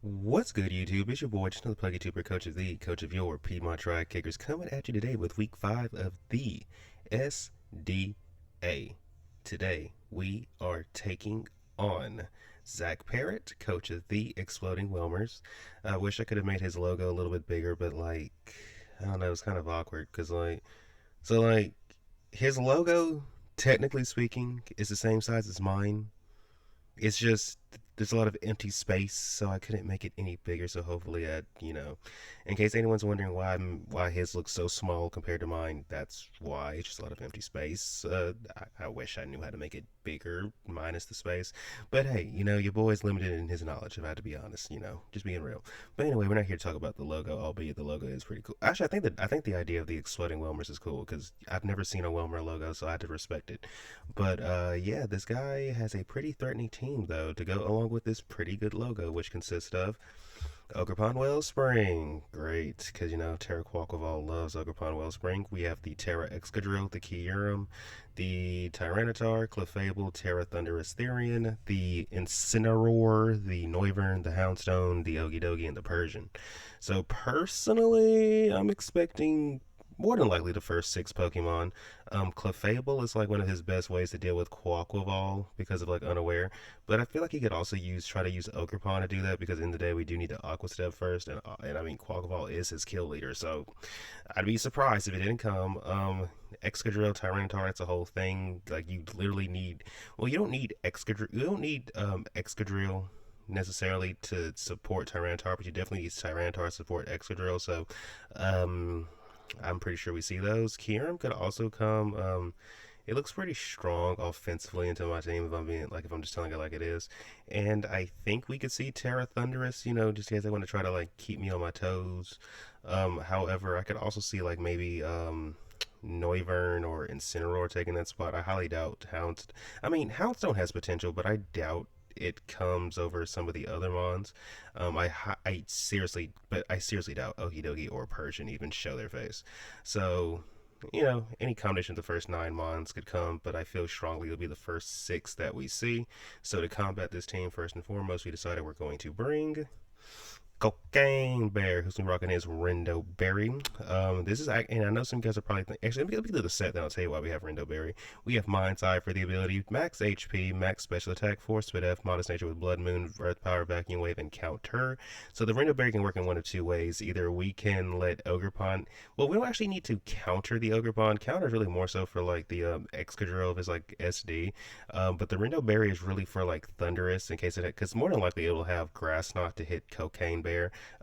What's good, YouTube? It's your boy, just another plug YouTuber, coach of your Piedmont Triad Kickers, coming at you today with week 5 of the SDA. Today, we are taking on Zach Parrott, coach of the Exploding Wailmers. I wish I could have made his logo a little bit bigger, but I don't know, it's kind of awkward because, his logo, technically speaking, is the same size as mine. It's just there's a lot of empty space, so I couldn't make it any bigger. So hopefully, in case anyone's wondering why his looks so small compared to mine, that's why. It's just a lot of empty space. I wish I knew how to make it bigger, minus the space. But hey, your boy's limited in his knowledge. If I had to be honest, just being real. But anyway, we're not here to talk about the logo, albeit the logo is pretty cool. Actually, I think the idea of the exploding Wilmers is cool because I've never seen a Wilmer logo, so I had to respect it. But yeah, this guy has a pretty threatening team though to go along with this pretty good logo, which consists of Ogerpon Wellspring. Great, because Terra Quaquaval loves Ogerpon Wellspring. We have the Terra Excadrill, the Kyurem, the Tyranitar, Clefable, Terra Thunderous Therian, the Incineroar, the Noivern, the Houndstone, the Okidogi, and the Persian. So personally, I'm expecting more than likely the first 6 Pokemon. Clefable is like one of his best ways to deal with Quaquaval because of like Unaware, but I feel like he could also try to use Ogerpon to do that because in the day we do need to Aqua Step first, and I mean Quaquaval is his kill leader, so I'd be surprised if it didn't come. Excadrill, Tyranitar, it's a whole thing. Like you literally need, well, you don't need Excadrill, Excadrill necessarily to support Tyranitar, but you definitely need Tyranitar to support Excadrill. So, um, I'm pretty sure we see those. Kieran could also come. It looks pretty strong offensively into my team if I'm just telling it like it is. And I think we could see Terra Thunderous, just in case they want to try to like keep me on my toes. However, I could also see like maybe Noivern or Incineroar taking that spot. I highly doubt Houndstone has potential, but I doubt it comes over some of the other mons. I seriously doubt Okidogi or Persian even show their face. So, any combination of the first 9 mons could come, but I feel strongly it'll be the first 6 that we see. So to combat this team, first and foremost, we decided we're going to bring Cocaine Bear, who's been rocking his Rindo Berry. And I know some guys are probably actually, let me do the set, then I'll tell you why we have Rindo Berry. We have Mind's Eye for the ability, max HP, max special attack, force, speed F, modest nature with Blood Moon, Earth Power, Vacuum Wave, and Counter. So the Rindo Berry can work in one of two ways. Either we can let Ogerpon, well, we don't actually need to counter the Ogerpon. Counter is really more so for like the Excadrill if it's like SD. But the Rindo Berry is really for like Thunderous in case because more than likely it will have Grass Knot to hit Cocaine Bear.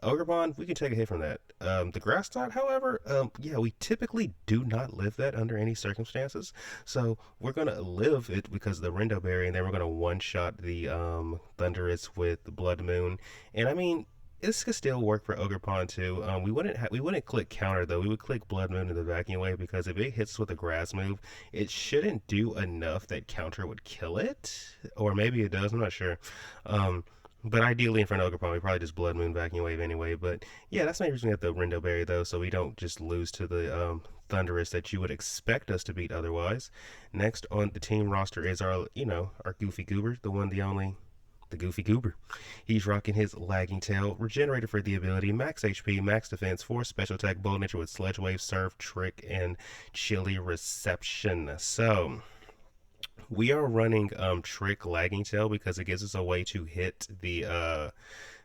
Ogerbond, we can take a hit from that. The grass knot, however, yeah, we typically do not live that under any circumstances. So we're gonna live it because of the Rindo Berry, and then we're gonna one shot the Thunderous with the Blood Moon. And I mean, this could still work for Ogerpon too. We wouldn't click counter though. We would click Blood Moon in the Vacuum Wave because if it hits with a grass move, it shouldn't do enough that counter would kill it, or maybe it does. I'm not sure. Um, but ideally, in front of Ogerpon, we probably just Blood Moon Vacuum Wave anyway. But yeah, that's not reason we have the Rindo Berry though, so we don't just lose to the Thunderous that you would expect us to beat otherwise. Next on the team roster is our Goofy Goober, the one, the only, the Goofy Goober. He's rocking his Lagging Tail, regenerated for the ability, max HP, max defense, force, special attack, bold nature with Sledge Wave, Surf, Trick, and Chilly Reception. So we are running Trick Lagging Tail because it gives us a way to hit the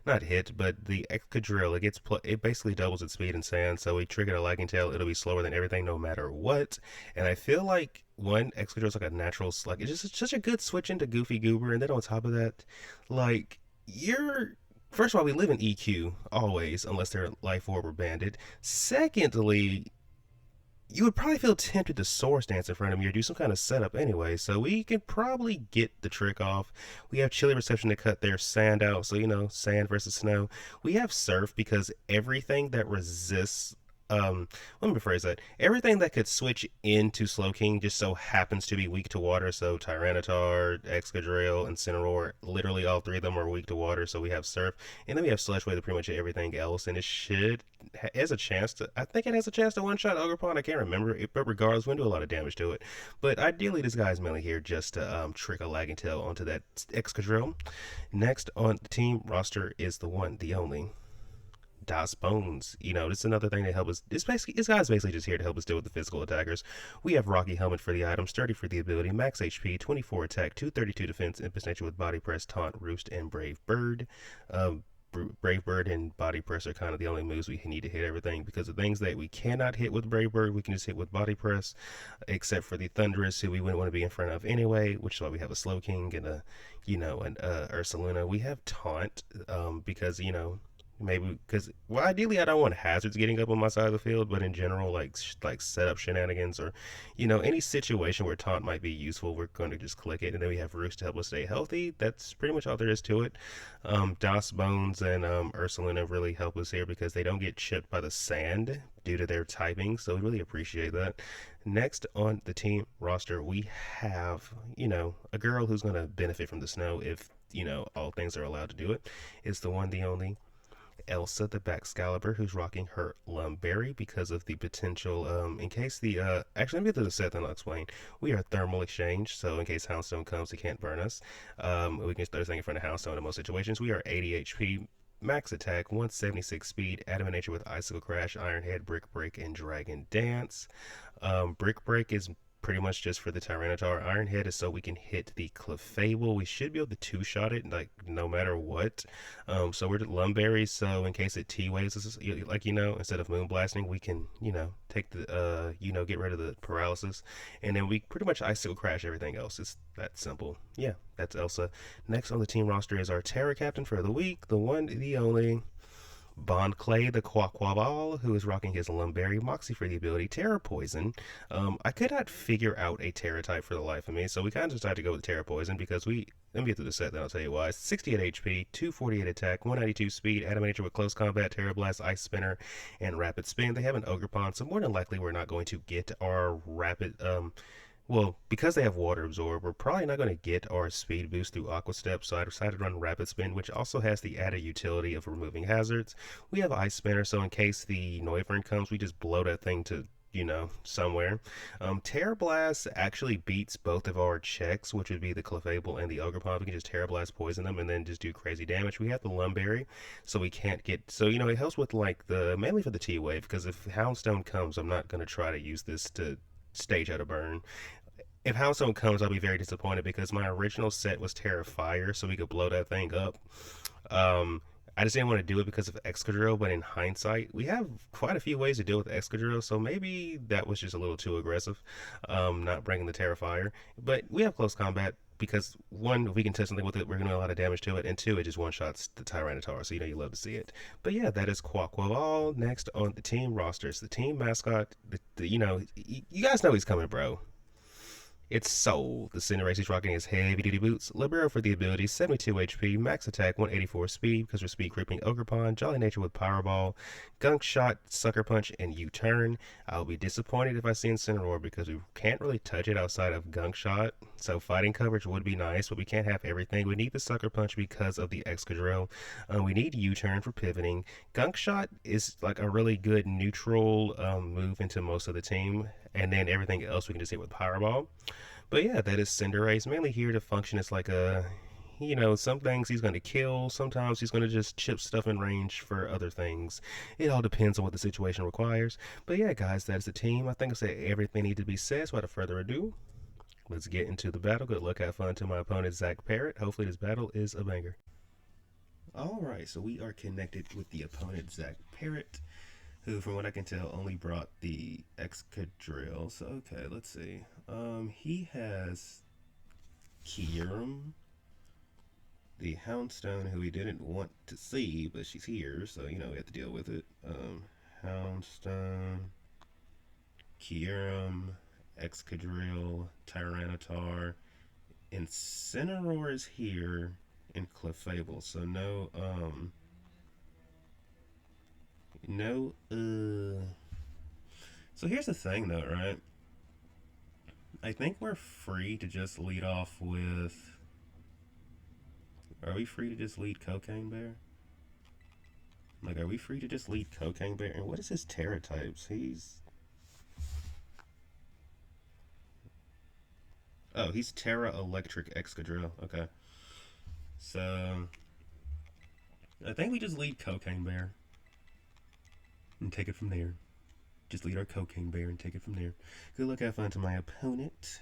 not hit, but the Excadrill. It basically doubles its speed in sand. So we trigger a Lagging Tail, it'll be slower than everything, no matter what. And I feel like one Excadrill is like a natural, like it's such a good switch into Goofy Goober. And then on top of that, like you're. First of all, we live in EQ always, unless they're Life Orb or Bandit. Secondly, you would probably feel tempted to Source Dance in front of me or do some kind of setup anyway, so we can probably get the trick off. We have Chilly Reception to cut their sand out, so sand versus snow. We have Surf because everything that resists let me rephrase that. Everything that could switch into Slowking just so happens to be weak to water. So Tyranitar, Excadrill, and Incineroar, literally all three of them are weak to water. So we have Surf, and then we have Sludge Wave to pretty much everything else. And it has a chance to. I think it has a chance to one shot Ogerpon. I can't remember, but regardless, we can do a lot of damage to it. But ideally, this guy's mainly here just to trick a Lagging Tail onto that Excadrill. Next on the team roster is the one, the only Das Bones. This is another thing to help us. This guy's basically just here to help us deal with the physical attackers. We have Rocky Helmet for the item, Sturdy for the ability, Max HP, 24 attack, 232 defense, Impulse Nature with Body Press, Taunt, Roost, and Brave Bird. Brave Bird and Body Press are kind of the only moves we need to hit everything, because the things that we cannot hit with Brave Bird, we can just hit with Body Press, except for the Thunderous, who we wouldn't want to be in front of anyway, which is why we have a Slowking and an Ursaluna. We have Taunt, because, maybe because ideally I don't want hazards getting up on my side of the field, but in general, like setup shenanigans or any situation where taunt might be useful, we're going to just click it. And then we have Roost to help us stay healthy. That's pretty much all there is to it. Das Bones and Ursaluna really help us here because they don't get chipped by the sand due to their typing, so we really appreciate that. Next on the team roster, we have a girl who's going to benefit from the snow if all things are allowed to do it. It's the one, the only Elsa the Baxcalibur, who's rocking her Lumberry because of the potential, in case actually, let me get to the set and I'll explain. We are thermal exchange, so in case Houndstone comes, it can't burn us. We can start thing in front of Houndstone in most situations. We are 80 HP, max attack, 176 speed, Adamant Nature with Icicle Crash, Iron Head, Brick Break, and Dragon Dance. Brick Break is pretty much just for the Tyranitar. Iron Head is so we can hit the Clefable. We should be able to two-shot it, like, no matter what. So we're Lumberry, so in case it T-Waves, instead of Moonblasting, we can, take the, get rid of the paralysis. And then we pretty much Icicle Crash everything else. It's that simple. Yeah, that's Elsa. Next on the team roster is our Terra Captain for the week, the one, the only Bond Clay, the Quaquabal, who is rocking his Lumberry, Moxie for the ability, Terra Poison. I could not figure out a Terra type for the life of me, so we kind of decided to go with Terra Poison because let me get through the set, then I'll tell you why. 68 HP, 248 attack, 192 speed, Adamant Nature with Close Combat, Terra Blast, Ice Spinner, and Rapid Spin. They have an Ogerpon, so more than likely we're not going to get our Rapid, well, because they have Water Absorb, we're probably not going to get our speed boost through Aqua Step, so I decided to run Rapid Spin, which also has the added utility of removing hazards. We have Ice Spinner, so in case the Noivern comes, we just blow that thing to, somewhere. Terra Blast actually beats both of our checks, which would be the Clefable and the Ogerpon. We can just Terra Blast, poison them, and then just do crazy damage. We have the Lumberry, so we can't get, so, it helps with, mainly for the T-Wave, because if Houndstone comes, I'm not going to try to use this to stage out a burn. If Houndstone comes, I'll be very disappointed because my original set was Terra Fire, so we could blow that thing up. I just didn't want to do it because of Excadrill, but in hindsight, we have quite a few ways to deal with Excadrill, so maybe that was just a little too aggressive, not bringing the Terra Fire. But we have Close Combat because, one, if we can test something with it, we're going to do a lot of damage to it, and two, it just one-shots the Tyranitar, so you love to see it. But yeah, that is Quaquaval. Next on the team rosters, the team mascot, you guys know he's coming, bro. It's Soul. The Cinderace is rocking his heavy-duty boots. Libero for the ability, 72 HP, max attack, 184 speed, because we're speed creeping Ogerpon, Jolly Nature with Powerball, Gunk Shot, Sucker Punch, and U-Turn. I'll be disappointed if I see Incineroar because we can't really touch it outside of Gunk Shot, so fighting coverage would be nice, but we can't have everything. We need the Sucker Punch because of the Excadrill. We need U-Turn for pivoting. Gunk Shot is like a really good neutral move into most of the team, and then everything else we can just hit with Powerball. But yeah, that is Cinderace, mainly here to function as like a, some things he's going to kill, sometimes he's going to just chip stuff in range for other things. It all depends on what the situation requires. But yeah, guys, that's the team. I think I said everything needed to be said, so without further ado, let's get into the battle. Good luck, have fun to my opponent, Zach Parrott. Hopefully this battle is a banger. Alright, so we are connected with the opponent, Zach Parrott, who, from what I can tell, only brought the Excadrill. So, okay, let's see. He has Kyurem, the Houndstone, who he didn't want to see, but she's here, so, we have to deal with it. Houndstone, Kyurem, Excadrill, Tyranitar, Incineroar is here, and Clefable, so no, So here's the thing though, right? I think we're free to just lead off with... Are we free to just lead Cocaine Bear? Like, are we free to just lead Cocaine Bear? And what is his Terra types? He's... Oh, he's Terra Electric Excadrill. Okay. So... I think we just lead Cocaine Bear. And take it from there. Just lead our Cocaine Bear and take it from there. Good luck, have fun to my opponent.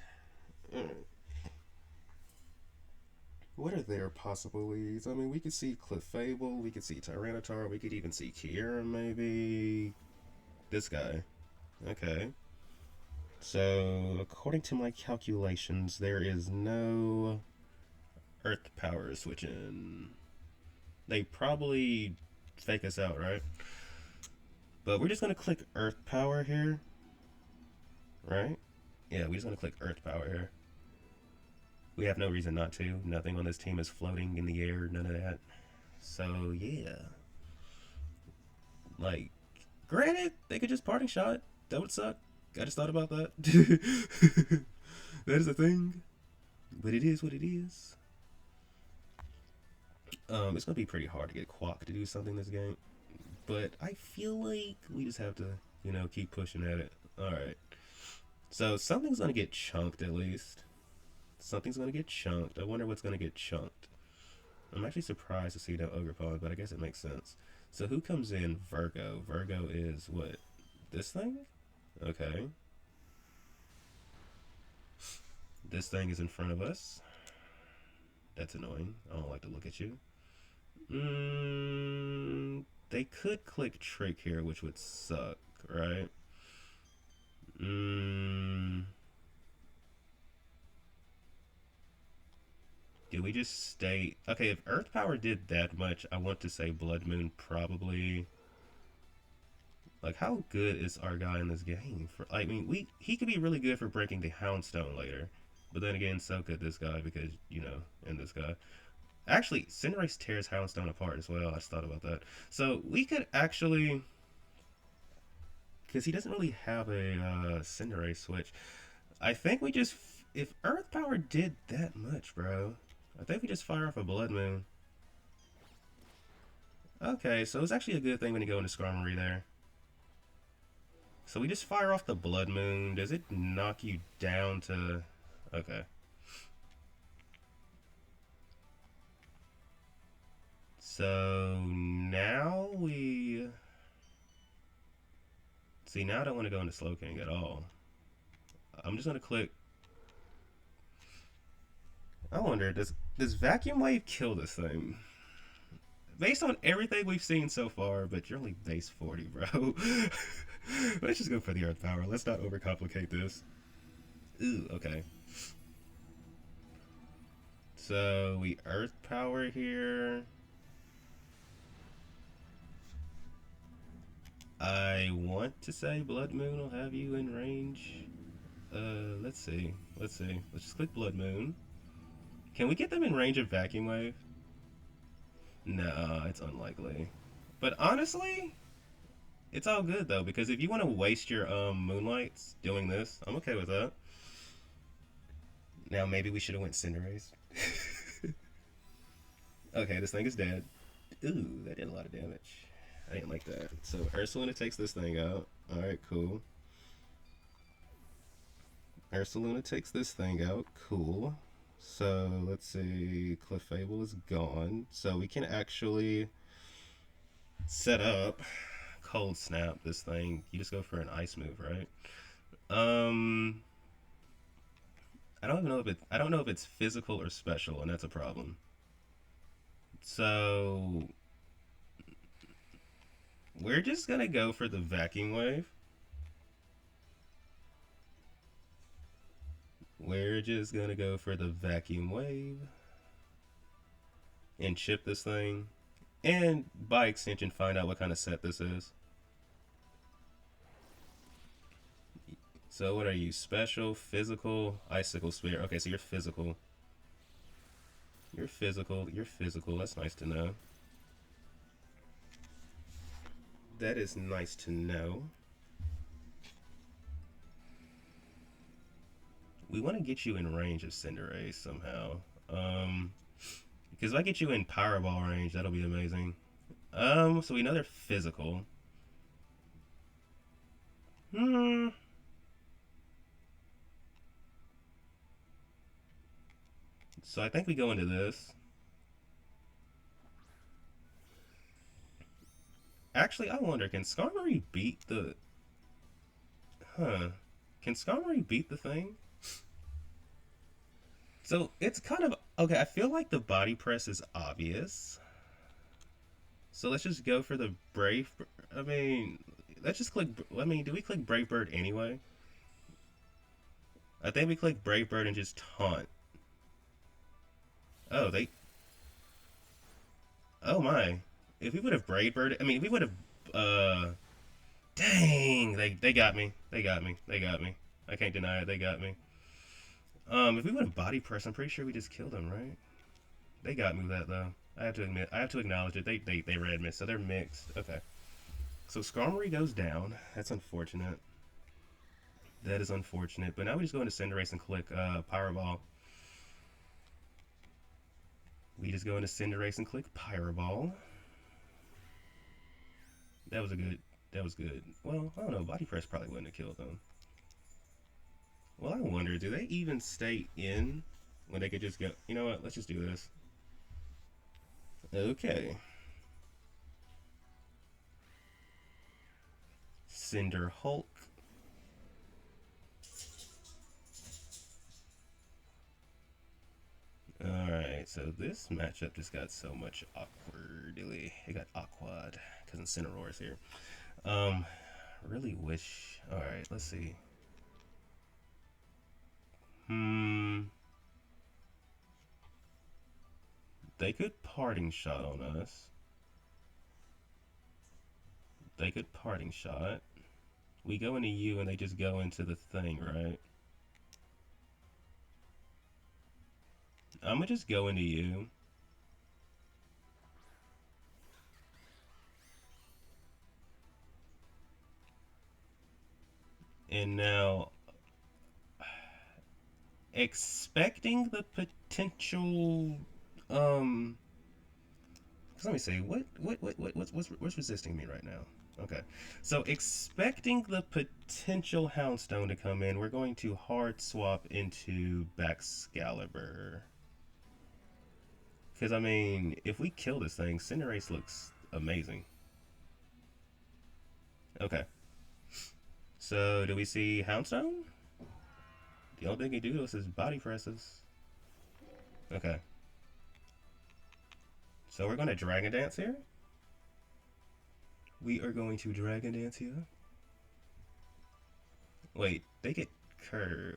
What are their possible leads? I mean, we could see Clefable, we could see Tyranitar, we could even see Kiera, maybe. This guy. Okay. So, according to my calculations, there is no Earth Power switching. They probably fake us out, right? But we're just going to click Earth Power here. Right? Yeah, we're just going to click Earth Power here. We have no reason not to. Nothing on this team is floating in the air. None of that. So, yeah. Like, granted, they could just parting shot. That would suck. I just thought about that. That is a thing. But it is what it is. It's going to be pretty hard to get Quack to do something this game. But I feel like we just have to, you know, keep pushing at it. Alright. So, something's going to get chunked at least. Something's going to get chunked. I wonder what's going to get chunked. I'm actually surprised to see no Ogerpod, but I guess it makes sense. So who comes in? Virgo. Virgo is what? This thing? Okay. This thing is in front of us. That's annoying. I don't like to look at you. They could click Trick here, which would suck, right? Do we just stay... Okay, if Earth Power did that much, I want to say Blood Moon probably... Like, how good is our guy in this game? I mean, he could be really good for breaking the Houndstone later. But then again, so could this guy because, you know, and this guy. Actually, Cinderace tears Houndstone apart as well. I just thought about that. So, we could actually... Because he doesn't really have a Cinderace switch. I think we just... If Earth Power did that much, bro... I think we just fire off a Blood Moon. Okay, so it's actually a good thing when you go into Skarmory there. So we just fire off the Blood Moon. Does it knock you down to... Okay. So now we... See, now I don't want to go into Slowking at all. I'm just going to click... I wonder, does Vacuum Wave kill this thing? Based on everything we've seen so far, but you're only base 40, bro. Let's just go for the Earth Power. Let's not overcomplicate this. Ooh, okay. So, we Earth Power here. I want to say Blood Moon will have you in range. Let's see. Let's just click Blood Moon. Can we get them in range of Vacuum Wave? Nah, it's unlikely. But honestly, it's all good though, because if you want to waste your Moonlights doing this, I'm okay with that. Now maybe we should have went Cinderace. Okay, this thing is dead. Ooh, that did a lot of damage. I didn't like that. So Ursaluna takes this thing out. Alright, cool. Ursaluna takes this thing out. Cool. So, let's see, Clefable is gone. So we can actually set up Cold Snap this thing. You just go for an ice move, right? I don't know if it's physical or special, and that's a problem. So we're just gonna go for the Vacuum Wave. We're just gonna go for the Vacuum Wave and chip this thing, and by extension find out what kind of set this is. So what are you? Special, physical, Icicle Spear. Okay, so you're physical. You're physical. That's nice to know. That is nice to know. we want to get you in range of Cinderace somehow. Because if I get you in Powerball range, that'll be amazing. So we know they're physical. Hmm. So I think we go into this. Actually, I wonder, can Skarmory beat the... Huh. Can Skarmory beat the thing? So it's kind of... Okay, I feel like the body press is obvious. So let's just go for the Brave... I mean, let's just click... I mean, do we click Brave Bird anyway? I think we click Brave Bird and just taunt. Oh, they... Oh my. If we would have Brave Bird... I mean, if we would have... Dang! They got me. They got me. They got me. I can't deny it. They got me. If we would have body press, I'm pretty sure we just killed them, right? They got me with that though. I have to admit, I have to acknowledge it. They red missed, so they're mixed. Okay. So Skarmory goes down. That's unfortunate. That is unfortunate. But now we just go into Cinderace and click Powerball. We just go into Cinderace and click Powerball. That was a good. That was good. Well, I don't know. Body press probably wouldn't have killed them. Well, I wonder, do they even stay in when they could just go? You know what? Let's just do this. Okay. Cinder Hulk. Alright, so this matchup just got so much awkwardly. It got awkward because Incineroar's here. Really wish. Alright, let's see. They could parting shot on us. They could parting shot. We go into you and they just go into the thing, right? I'm gonna just go into you. And now, expecting the potential, because let me see, what's resisting me right now? Okay, so expecting the potential Houndstone to come in, we're going to hard swap into Excadrill. Because, I mean, if we kill this thing, Cinderace looks amazing. Okay. So, do we see Houndstone? The only thing he do to us is body presses. Okay. So we're going to Dragon Dance here. We are going to Dragon Dance here. Wait, they get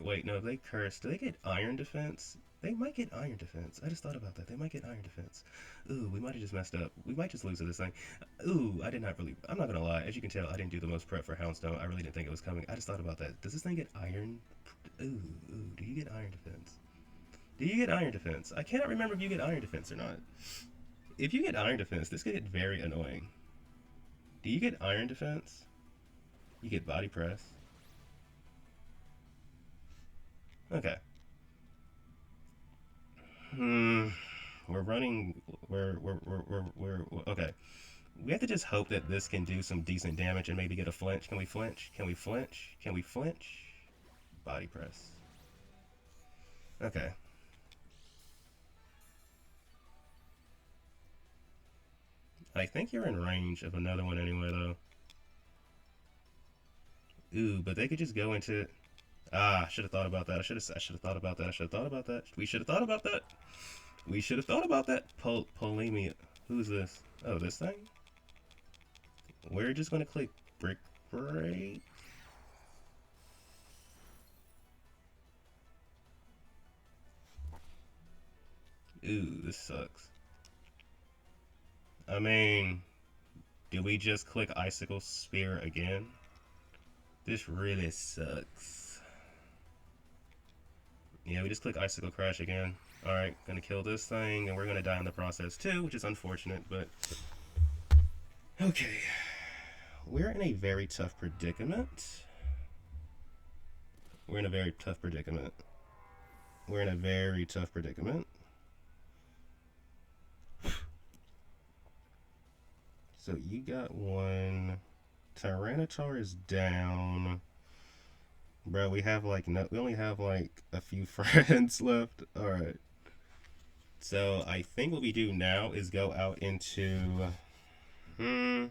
Wait, no, they curse. Do they get Iron Defense? They might get Iron Defense. I just thought about that. They might get Iron Defense. Ooh, we might have just messed up. We might just lose to this thing. Ooh, I did not really... I'm not going to lie. As you can tell, I didn't do the most prep for Houndstone. I really didn't think it was coming. I just thought about that. Does this thing get Iron? Ooh, do you get Iron Defense? Do you get Iron Defense? I cannot remember if you get Iron Defense or not. If you get Iron Defense, this could get very annoying. Do you get Iron Defense? You get Body Press. Okay. We're running. We're okay. We have to just hope that this can do some decent damage and maybe get a flinch. Can we flinch? Can we flinch? Can we flinch? Body press. Okay. I think you're in range of another one anyway, though. Ooh, but they could just go into... Ah, I should have thought about that. I should have thought about that. I should have thought about that. We should have thought about that. We should have thought about that. Polemia. Who's this? Oh, this thing? We're just going to click Brick Break. Ooh, this sucks. I mean, do we just click Icicle Spear again? This really sucks. Yeah, we just click Icicle Crash again. Alright, gonna kill this thing, and we're gonna die in the process too, which is unfortunate, but... Okay. We're in a very tough predicament. We're in a very tough predicament. We're in a very tough predicament. So you got one. Tyranitar is down. Bro, we have like no, we only have like a few friends left. All right. So I think what we do now is go out into. Hmm.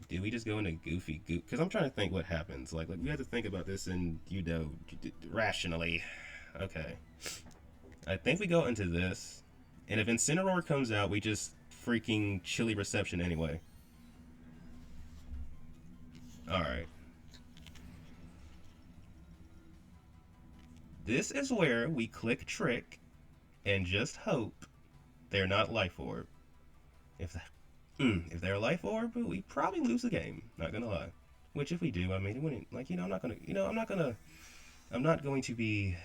Do we just go into goofy goop? Because I'm trying to think what happens. Like we have to think about this and rationally. Okay. I think we go into this, and if Incineroar comes out, we just freaking chilly reception anyway. All right. This is where we click trick and just hope they're not life orb. If that, if they're a life orb, we probably lose the game. Not gonna lie. Which if we do, I mean, it wouldn't like I'm not gonna I'm not going to be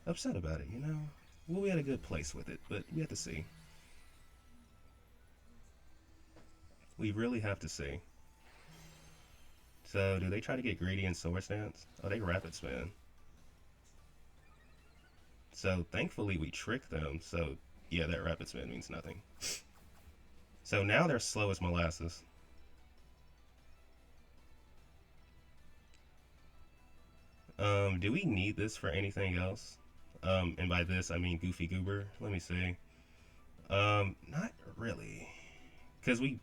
upset about it. We'll be at a good place with it, but we have to see. We really have to see. So do they try to get greedy in Sword Stance? Oh, they rapid spin. So thankfully we tricked them. So yeah, that rapid spin means nothing. So now they're slow as molasses. Do we need this for anything else? And by this I mean Goofy Goober. Let me see. Not really, because we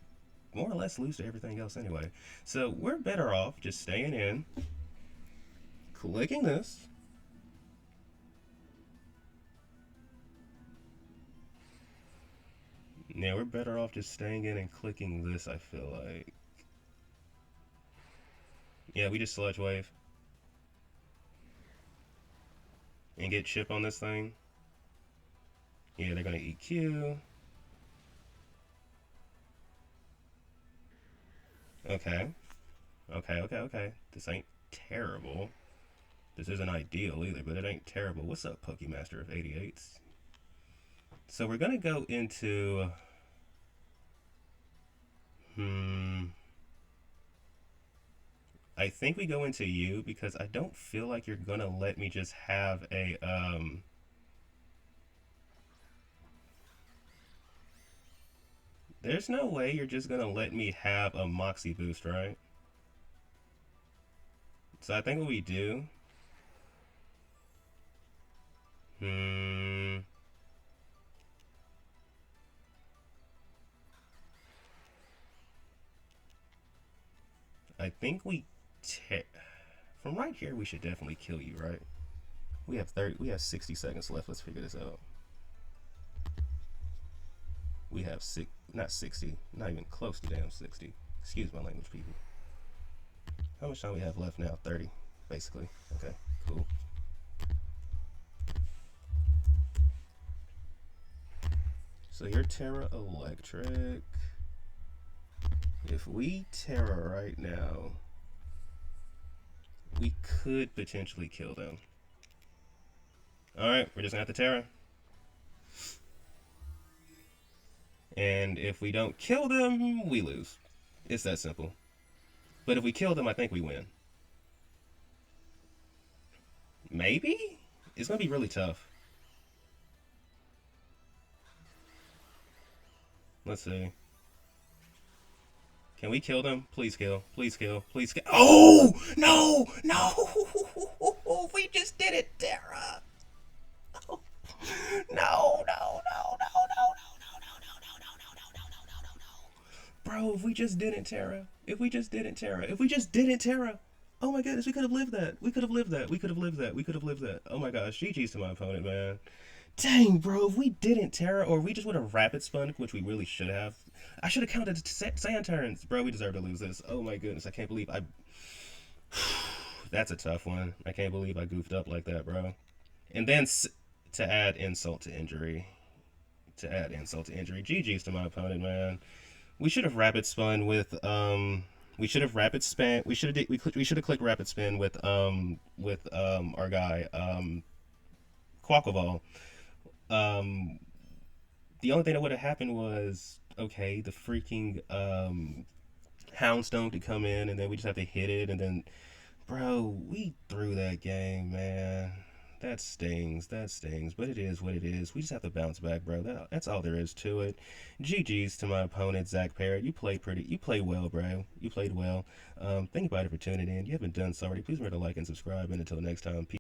more or less lose to everything else anyway. So we're better off just staying in, clicking this. Yeah, we're better off just staying in and clicking this, I feel like. Yeah, we just Sludge Wave and get chip on this thing. Yeah, they're gonna EQ. Okay. Okay. This ain't terrible. This isn't ideal either, but it ain't terrible. What's up, Pokemaster of 88s? So we're gonna go into I think we go into you because I don't feel like you're gonna let me just have a there's no way you're just gonna let me have a Moxie boost, right? So I think what we do hmm I think from right here we should definitely kill you, right? We have 60 seconds left. Let's figure this out. We have not 60, not even close to damn 60. Excuse my language, people. How much time we have left now? 30, basically. Okay, cool. So you're Terra Electric. If we Terra right now, we could potentially kill them. Alright, we're just gonna have to Terra. And if we don't kill them, we lose. It's that simple. But if we kill them, I think we win. Maybe? It's gonna be really tough. Let's see. Can we kill them? Please kill. Please kill. Please kill. Oh! No! No! We just did it, Terra! No! No! Bro, if we just didn't Terra. If we just didn't Terra. If we just didn't Terra. Oh my goodness, we could have lived that. We could have lived that. We could have lived that. We could have lived that. Oh my gosh, GG's to my opponent, man. Dang, bro, if we didn't Terra, or we just would have rapid spun, which we really should have. I should have counted sand turns. Bro, we deserve to lose this. Oh my goodness, I can't believe I. That's a tough one. I can't believe I goofed up like that, bro. And then to add insult to injury. GG's to my opponent, man. We should have rapid spun with we should have rapid spin. We should have clicked rapid spin with our guy Quackleval. Um, the only thing that would have happened was okay. The freaking Houndstone could come in, and then we just have to hit it, and then, bro, we threw that game, man. That stings. That stings. But it is what it is. We just have to bounce back, bro. That's all there is to it. GG's to my opponent, Zach Parrott. You played pretty. You played well, bro. You played well. Thank you, buddy, for tuning in. You haven't done so already. Please remember to like and subscribe. And until next time, peace.